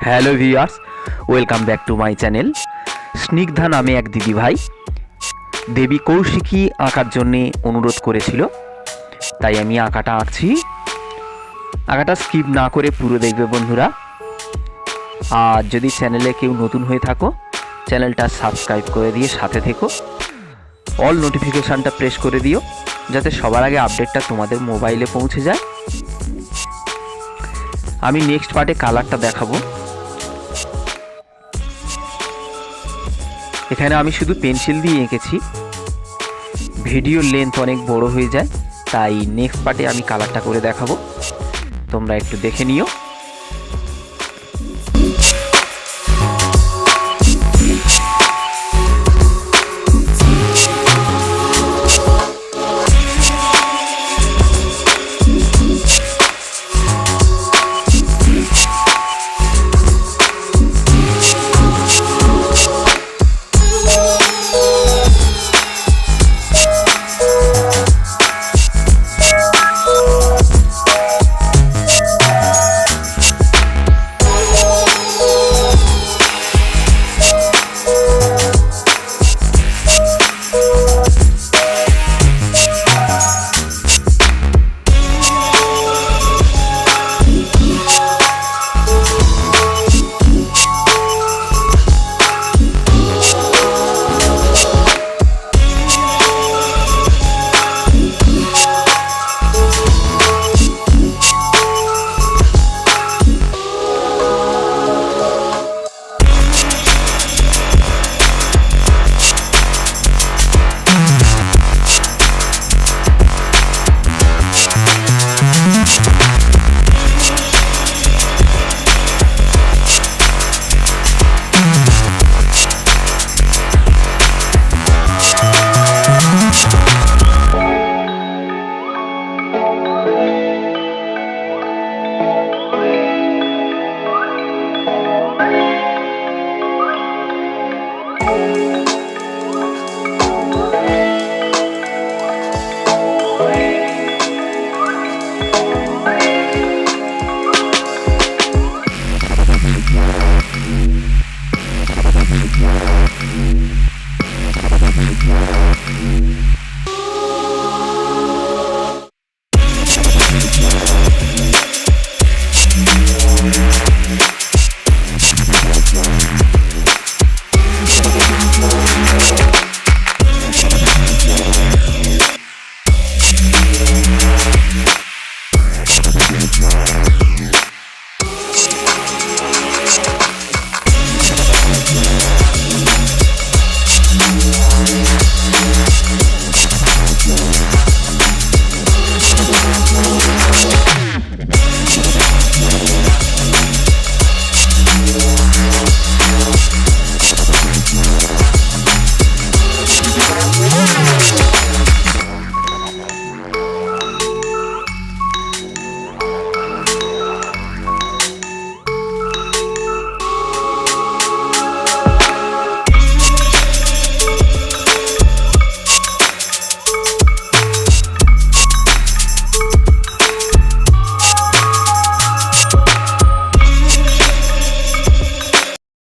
Hello viewers, welcome back to my channel. Snigdha নামে এক দিদি ভাই দেবী কৌশিকী আঁকার জন্যে অনুরোধ করেছিল, তাই আমি আঁকাটা আঁকছি। আঁকাটা স্কিপ না করে পুরো দেখবে বন্ধুরা। আর যদি চ্যানেলে কেউ নতুন হয়ে থাকো, চ্যানেলটা সাবস্ক্রাইব করে দিয়ে সাথে থেকো, অল নোটিফিকেশানটা প্রেস করে দিও, যাতে সবার আগে আপডেটটা তোমাদের মোবাইলে পৌঁছে যায়। আমি নেক্সট পার্টে কালারটা দেখাবো। এখানে আমি শুধু পেন্সিল দিয়ে এঁকেছি, ভিডিওর লেন্থ অনেক বড় হয়ে যায়, তাই নেক্সট পার্টে আমি কালারটা করে দেখাবো, তোমরা একটু দেখে নিও।